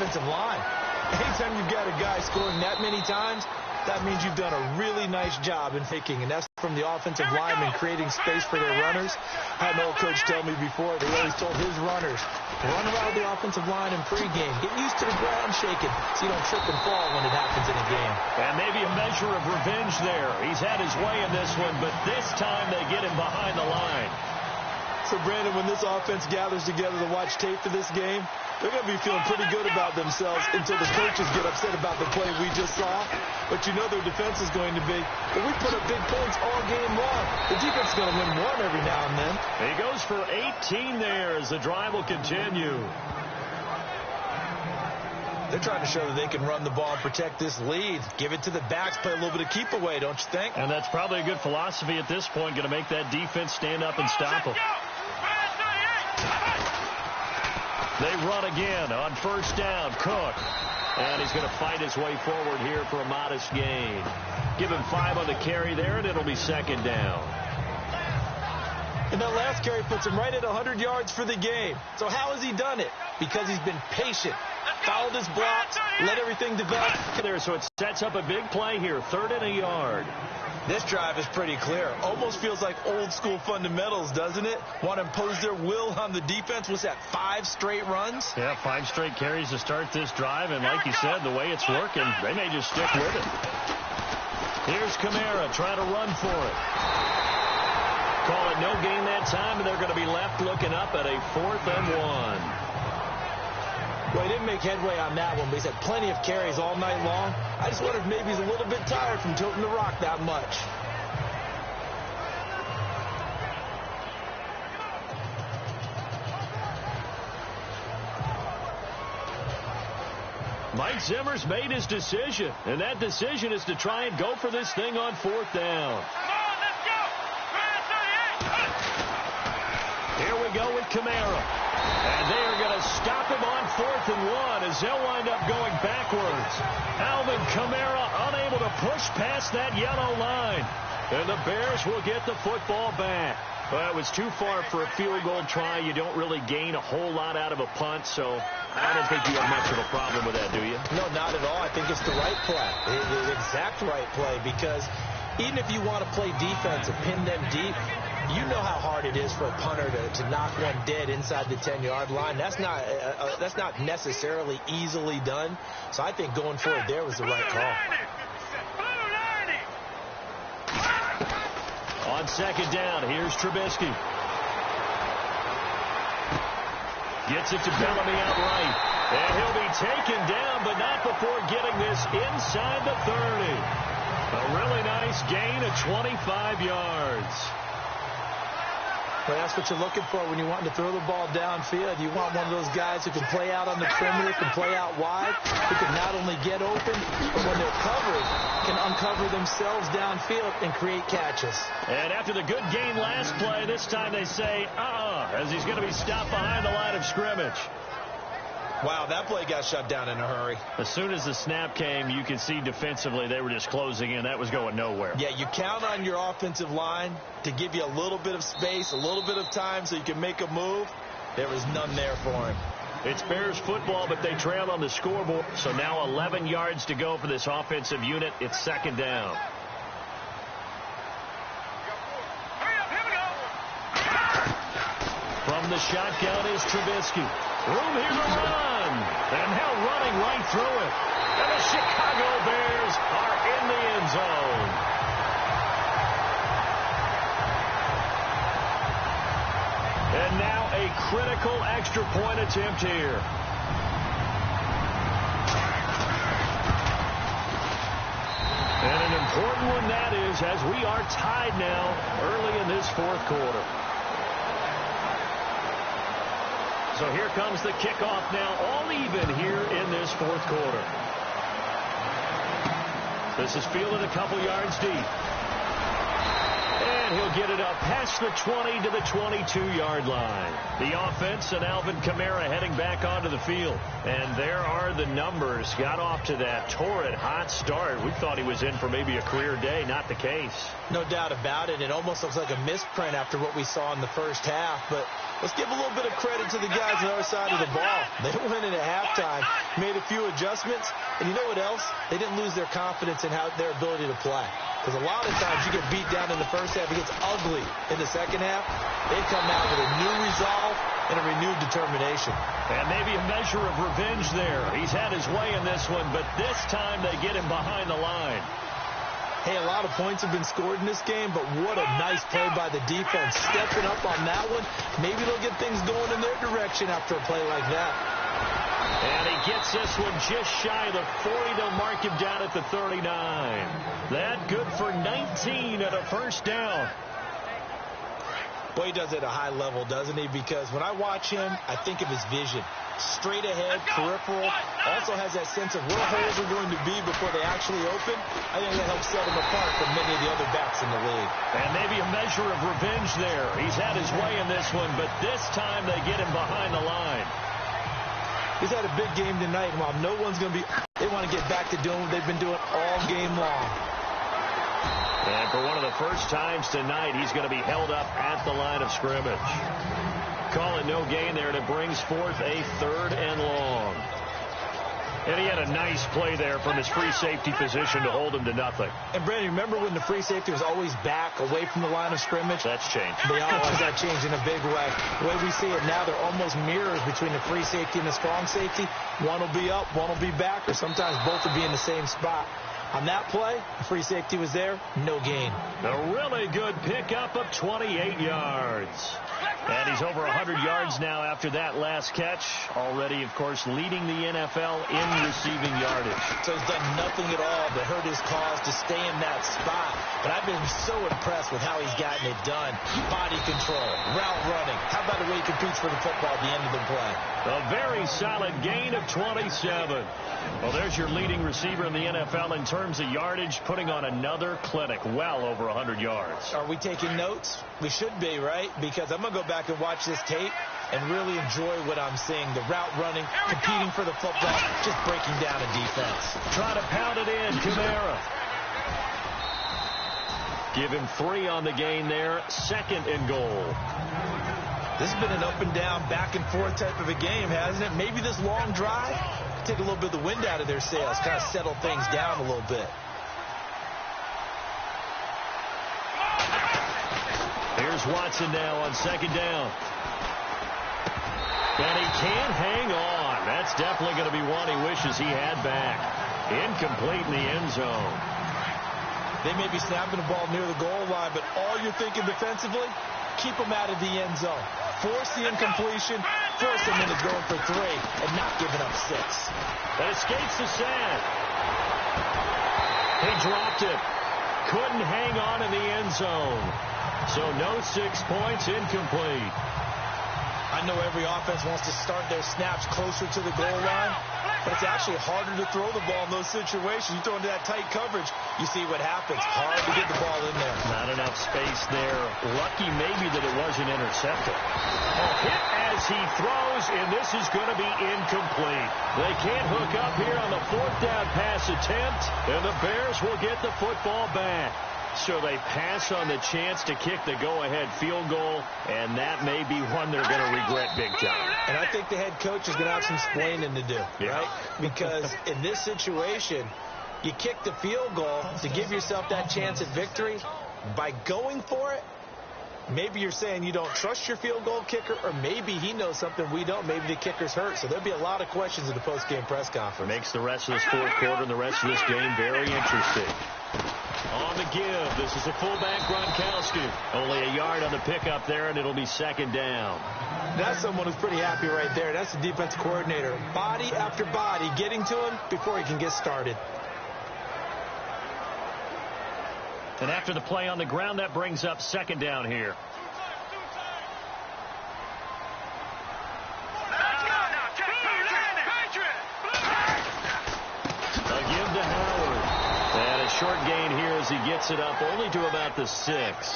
offensive line. Anytime you've got a guy scoring that many times, that means you've done a really nice job in picking, and that's from the offensive linemen creating space for their runners. I had an old coach tell me before, they always told his runners, run around the offensive line in pregame. Get used to the ground shaking so you don't trip and fall when it happens in a game. And maybe a measure of revenge there. He's had his way in this one, but this time they get him behind the line. So, Brandon, when this offense gathers together to watch tape for this game, they're going to be feeling pretty good about themselves until the coaches get upset about the play we just saw. But you know their defense is going to be, well, we put up big points all game long. The defense is going to win one every now and then. He goes for 18 there as the drive will continue. They're trying to show that they can run the ball and protect this lead. Give it to the backs, play a little bit of keep away, don't you think? And that's probably a good philosophy at this point, going to make that defense stand up and stop them. They run again on first down. Cook. And he's going to fight his way forward here for a modest gain. Give him 5 on the carry there, and it'll be second down. And that last carry puts him right at 100 yards for the game. So how has he done it? Because he's been patient. Followed his blocks, let everything develop. There, so it sets up a big play here. 3rd and a yard. This drive is pretty clear. Almost feels like old school fundamentals, doesn't it? Want to impose their will on the defense. What's that, 5 straight runs? Yeah, 5 straight carries to start this drive. And like you said, the way it's working, they may just stick with it. Here's Kamara trying to run for it. Call it no gain that time, and they're going to be left looking up at a 4th and 1. Well, he didn't make headway on that one, but he's had plenty of carries all night long. I just wonder if maybe he's a little bit tired from toting the rock that much. Mike Zimmer's made his decision, and that decision is to try and go for this thing on 4th down. Here we go with Kamara. And they are going to stop him on 4th and 1 as they'll wind up going backwards. Alvin Kamara unable to push past that yellow line. And the Bears will get the football back. Well, it was too far for a field goal try. You don't really gain a whole lot out of a punt, so I don't think you have much of a problem with that, do you? No, not at all. I think it's the right play, the exact right play, because even if you want to play defense and pin them deep, you know how hard it is for a punter to knock one dead inside the 10-yard line. That's not necessarily easily done. So I think going for it there was the right call. On 2nd down, here's Trubisky. Gets it to Bellamy outright. And he'll be taken down, but not before getting this inside the 30. A really nice gain of 25 yards. Well, that's what you're looking for when you want to throw the ball downfield. You want one of those guys who can play out on the perimeter, can play out wide, who can not only get open, but when they're covered, can uncover themselves downfield and create catches. And after the good gain last play, this time they say, as he's going to be stopped behind the line of scrimmage. Wow, that play got shut down in a hurry. As soon as the snap came, you could see defensively they were just closing in. That was going nowhere. Yeah, you count on your offensive line to give you a little bit of space, a little bit of time so you can make a move. There was none there for him. It's Bears football, but they trail on the scoreboard. So now 11 yards to go for this offensive unit. It's 2nd down. From the shotgun is Trubisky. Room here to run. And now running right through it. And the Chicago Bears are in the end zone. And now a critical extra point attempt here. And an important one that is, as we are tied now early in this 4th quarter. So here comes the kickoff now, all even here in this 4th quarter. This is fielded a couple yards deep. And he'll get it up past the 20 to the 22-yard line. The offense and Alvin Kamara heading back onto the field. And there are the numbers, got off to that torrid hot start. We thought he was in for maybe a career day. Not the case. No doubt about it. It almost looks like a misprint after what we saw in the first half. But let's give a little bit of credit to the guys on the other side of the ball. They went in at halftime, made a few adjustments. And you know what else? They didn't lose their confidence in their ability to play. Because a lot of times you get beat down in the first half. It gets ugly in the second half. They come out with a new resolve and a renewed determination. And maybe a measure of revenge there. He's had his way in this one, but this time they get him behind the line. Hey, a lot of points have been scored in this game, but what a nice play by the defense. Stepping up on that one. Maybe they'll get things going in their direction after a play like that. And he gets this one just shy of the 40. They'll mark him down at the 39. That good for 19 at a first down. Boy, he does it at a high level, doesn't he? Because when I watch him, I think of his vision. Straight ahead, peripheral. Also has that sense of where holes are going to be before they actually open. I think that helps set him apart from many of the other backs in the league. And maybe a measure of revenge there. He's had his way in this one, but this time they get him behind the line. He's had a big game tonight, and while no one's going to be, they want to get back to doing what they've been doing all game long. And for one of the first times tonight, he's going to be held up at the line of scrimmage. Call it no gain there, and it brings forth a 3rd and long. And he had a nice play there from his free safety position to hold him to nothing. And, Brandon, remember when the free safety was always back away from the line of scrimmage? That's changed. They always that changed in a big way. The way we see it now, they're almost mirrors between the free safety and the strong safety. One will be up, one will be back, or sometimes both will be in the same spot. On that play, the free safety was there, no gain. A really good pickup of 28 yards. And he's over 100 yards now after that last catch. Already, of course, leading the NFL in receiving yardage. So he's done nothing at all to hurt his cause to stay in that spot. But I've been so impressed with how he's gotten it done. Body control, route running. How about the way he competes for the football at the end of the play? A very solid gain of 27. Well, there's your leading receiver in the NFL in terms of yardage, putting on another clinic, well over 100 yards. Are we taking notes? We should be, right? Because I'm going to go back and watch this tape and really enjoy what I'm seeing. The route running, competing for the football, just breaking down a defense. Try to pound it in, Kamara. Give him 3 on the gain there. 2nd and goal. This has been an up and down, back and forth type of a game, hasn't it? Maybe this long drive take a little bit of the wind out of their sails, kind of settle things down a little bit. Here's Watson now on 2nd down. And he can't hang on. That's definitely going to be one he wishes he had back. Incomplete in the end zone. They may be snapping the ball near the goal line, but all you're thinking defensively, keep them out of the end zone. Force the incompletion, force them into going for 3, and not giving up 6. That escapes the sack. He dropped it. Couldn't hang on in the end zone. So no 6 points, incomplete. I know every offense wants to start their snaps closer to the goal line, but it's actually harder to throw the ball in those situations. You throw into that tight coverage, you see what happens. Hard to get the ball in there. Not enough space there. Lucky maybe that it wasn't intercepted. A hit as he throws, and this is going to be incomplete. They can't hook up here on the 4th down pass attempt, and the Bears will get the football back. So they pass on the chance to kick the go-ahead field goal, and that may be one they're going to regret big time. And I think the head coach is going to have some explaining to do, right? Because in this situation, you kick the field goal to give yourself that chance at victory. By going for it, maybe you're saying you don't trust your field goal kicker, or maybe he knows something we don't. Maybe the kicker's hurt. So there'll be a lot of questions at the post-game press conference. Makes the rest of this 4th quarter and the rest of this game very interesting. On the give, this is a fullback Gronkowski. Only a yard on the pickup there, and it'll be 2nd down. That's someone who's pretty happy right there. That's the defensive coordinator. Body after body getting to him before he can get started. And after the play on the ground, that brings up 2nd down here. A give to Howard. And a short gain here as he gets it up only to about the 6.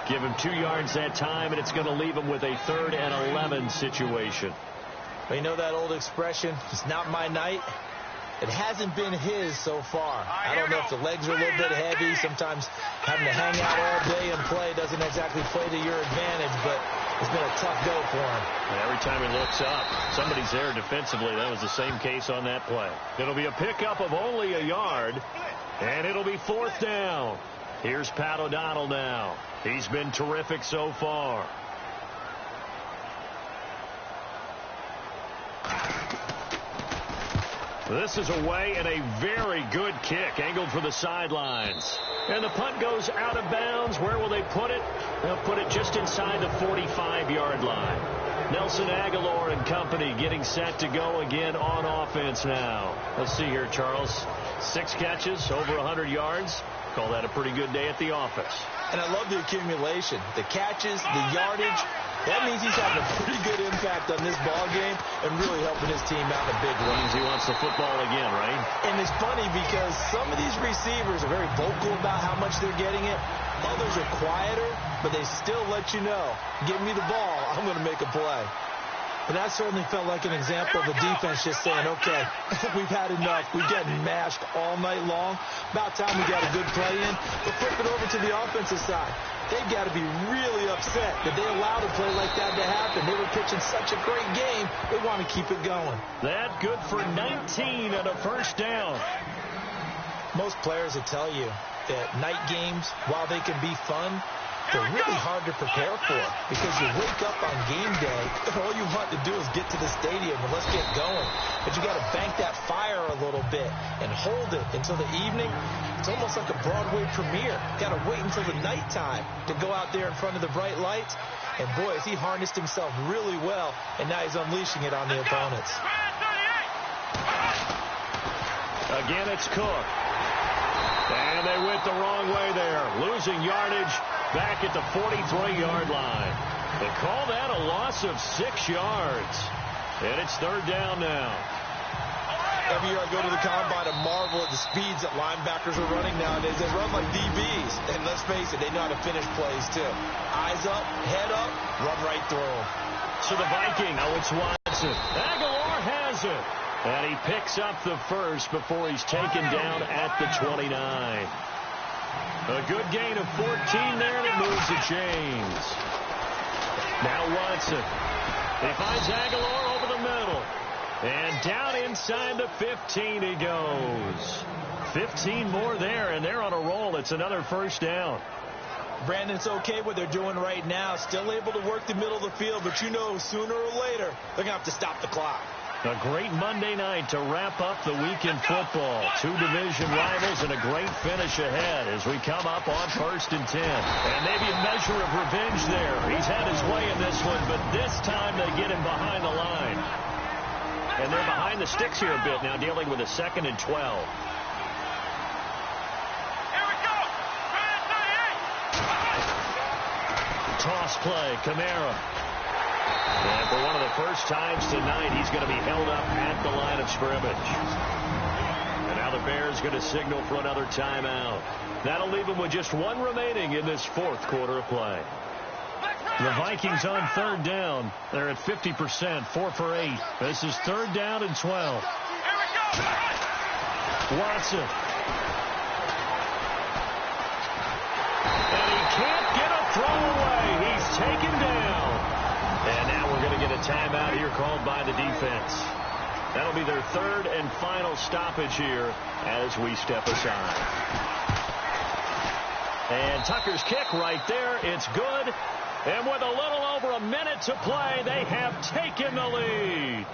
Give him 2 yards that time, and it's going to leave him with a 3rd and 11 situation. Well, you know that old expression, it's not my night? It hasn't been his so far. I don't know if the legs are a little bit heavy. Sometimes having to hang out all day and play doesn't exactly play to your advantage, but it's been a tough go for him. And every time he looks up, somebody's there defensively. That was the same case on that play. It'll be a pickup of only a yard, and it'll be 4th down. Here's Pat O'Donnell now. He's been terrific so far. This is away and a very good kick, angled for the sidelines. And the punt goes out of bounds. Where will they put it? They'll put it just inside the 45-yard line. Nelson Aguilar and company getting set to go again on offense now. Let's see here, Charles. 6 catches, over 100 yards. Call that a pretty good day at the office. And I love the accumulation. The catches, the yardage. That means he's having a pretty good impact on this ball game and really helping his team out in a big way. Means he wants the football again, right? And it's funny because some of these receivers are very vocal about how much they're getting it. Others are quieter, but they still let you know, give me the ball, I'm going to make a play. And that certainly felt like an example of the defense just saying, okay, we've had enough. We've gotten mashed all night long. About time we got a good play in. But flip it over to the offensive side. They've got to be really upset that they allowed a play like that to happen. They were pitching such a great game, they want to keep it going. That good for 19 and a 1st down. Most players will tell you that night games, while they can be fun, they're really hard to prepare for because you wake up on game day and all you want to do is get to the stadium and let's get going. But you got to bank that fire a little bit and hold it until the evening. It's almost like a Broadway premiere. Got to wait until the nighttime to go out there in front of the bright lights. And boy, has he harnessed himself really well, and now he's unleashing it on the opponents. Again, it's Cook. And they went the wrong way there. Losing yardage back at the 43-yard line. They call that a loss of 6 yards. And it's 3rd down now. Every year I go to the combine and marvel at the speeds that linebackers are running nowadays. They run like DBs. And let's face it, they know how to finish plays too. Eyes up, head up, run right through them. So the Viking, now it's Watson. Aguilar has it. And he picks up the 1st before he's taken down at the 29. A good gain of 14 there, and it moves the chains. Now Watson. He finds Aguilar over the middle. And down inside the 15 he goes. 15 more there, and they're on a roll. It's another 1st down. Brandon, it's okay what they're doing right now. Still able to work the middle of the field, but you know sooner or later they're going to have to stop the clock. A great Monday night to wrap up the week in football. 2 division rivals and a great finish ahead as we come up on 1st and 10. And maybe a measure of revenge there. He's had his way in this one, but this time they get him behind the line. And they're behind the sticks here a bit now, dealing with a 2nd and 12. Toss play, Kamara. And for one of the first times tonight, he's going to be held up at the line of scrimmage. And now the Bears going to signal for another timeout. That'll leave them with just 1 remaining in this 4th quarter of play. The Vikings on 3rd down. They're at 50%, 4 for 8. This is 3rd down and 12. Watson. And he can't get a throw away. He's taken down. And now we're going to get a timeout here called by the defense. That'll be their 3rd and final stoppage here as we step aside. And Tucker's kick right there. It's good. And with a little over a minute to play, they have taken the lead.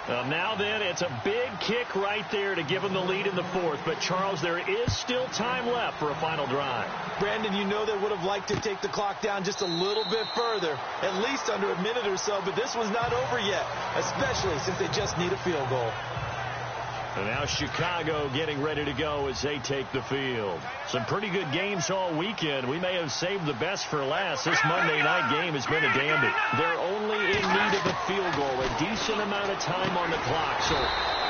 Now then, it's a big kick right there to give them the lead in the 4th. But, Charles, there is still time left for a final drive. Brandon, you know they would have liked to take the clock down just a little bit further, at least under a minute or so. But this one's not over yet, especially since they just need a field goal. And now Chicago getting ready to go as they take the field. Some pretty good games all weekend. We may have saved the best for last. This Monday night game has been a dandy. They're only in need of a field goal, a decent amount of time on the clock. So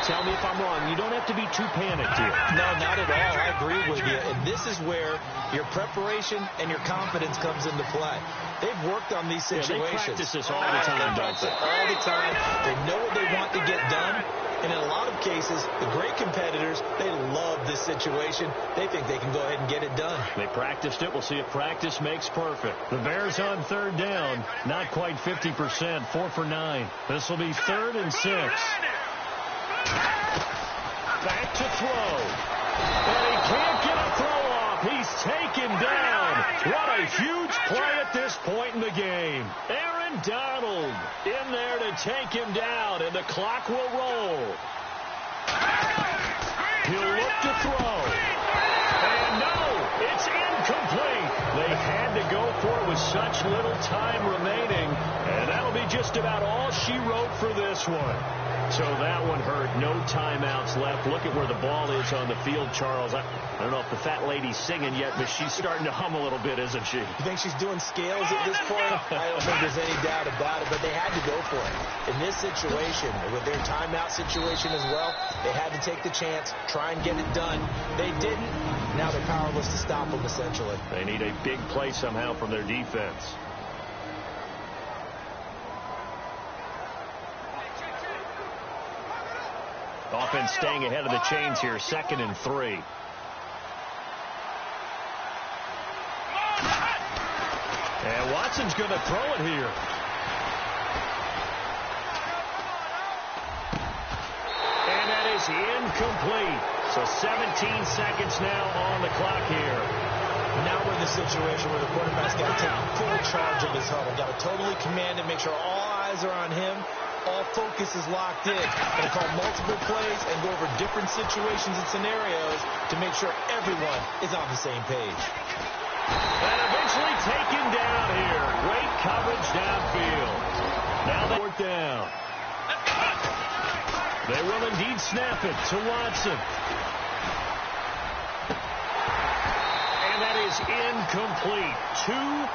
Tell me if I'm wrong. You don't have to be too panicked here. No, not at all. I agree with you. And this is where your preparation and your confidence comes into play. They've worked on these situations. Yeah, they practice this all the time, don't they? All the time. They know what they want to get done. And in a lot of cases, the great competitors, they love this situation. They think they can go ahead and get it done. They practiced it. We'll see if practice makes perfect. The Bears on third down. Not quite 50%. 4 for 9. This will be 3rd and 6. Back to throw. And he can't get a throw off. He's taken down. What a huge play at this point in the game. Aaron Donald in there to take him down, and the clock will roll. He'll look to throw. And no, it's incomplete. They had to go for it with such little time remaining, and that'll be just about all she wrote for this one. So that one hurt. No timeouts left. Look at where the ball is on the field, Charles. I don't know if the fat lady's singing yet, but she's starting to hum a little bit, isn't she? You think she's doing scales at this point? I don't think there's any doubt about it, but they had to go for it. In this situation, with their timeout situation as well, they had to take the chance, try and get it done. They didn't. Now they're powerless to stop them, essentially. They need a big play somehow from their defense. Offense staying ahead of the chains here, 2nd and 3. And Watson's going to throw it here. And that is incomplete. So 17 seconds now on the clock here. Now we're in the situation where the quarterback's got to take full charge of his huddle. Got to totally command it, make sure all eyes are on him. All focus is locked in. Going to call multiple plays and go over different situations and scenarios to make sure everyone is on the same page. And eventually taken down here. Great coverage downfield. Now the 4th down. They will indeed snap it to Watson. And that is incomplete. 2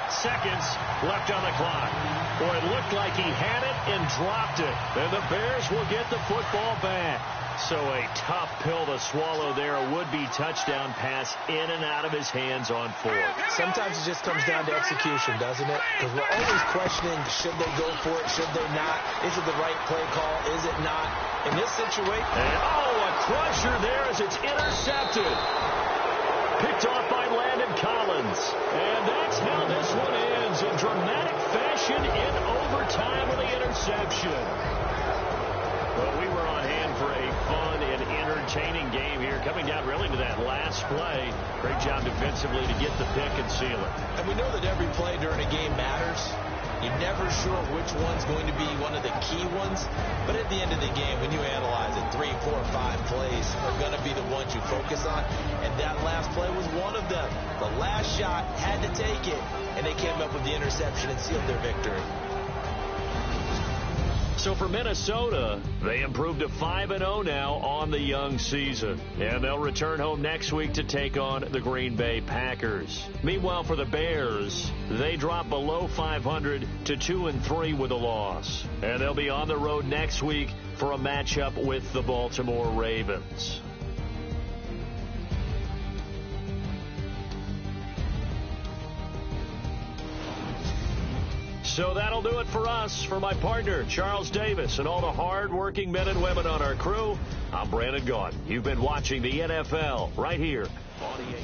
seconds left on the clock. Boy, it looked like he had it and dropped it. And the Bears will get the football back. So a tough pill to swallow there. A would-be touchdown pass in and out of his hands on 4th. Sometimes it just comes down to execution, doesn't it? Because we're always questioning, should they go for it? Should they not? Is it the right play call? Is it not? In this situation... And, a crusher there as it's intercepted. Picked off by Landon Collins. And that's how this one ends. In dramatic fashion in overtime with the interception. Well, we were on hand for a fun and entertaining game here. Coming down really to that last play. Great job defensively to get the pick and seal it. And we know that every play during a game matters. You're never sure which one's going to be one of the key ones. But at the end of the game, when you analyze it, 3, 4, 5 plays are going to be the ones you focus on. And that last play was one of them. The last shot had to take it. And they came up with the interception and sealed their victory. So for Minnesota, they improved to 5-0 now on the young season. And they'll return home next week to take on the Green Bay Packers. Meanwhile, for the Bears, they drop below 500 to 2-3 with a loss. And they'll be on the road next week for a matchup with the Baltimore Ravens. So that'll do it for us. For my partner, Charles Davis, and all the hard-working men and women on our crew, I'm Brandon Gaudin. You've been watching the NFL right here on EA.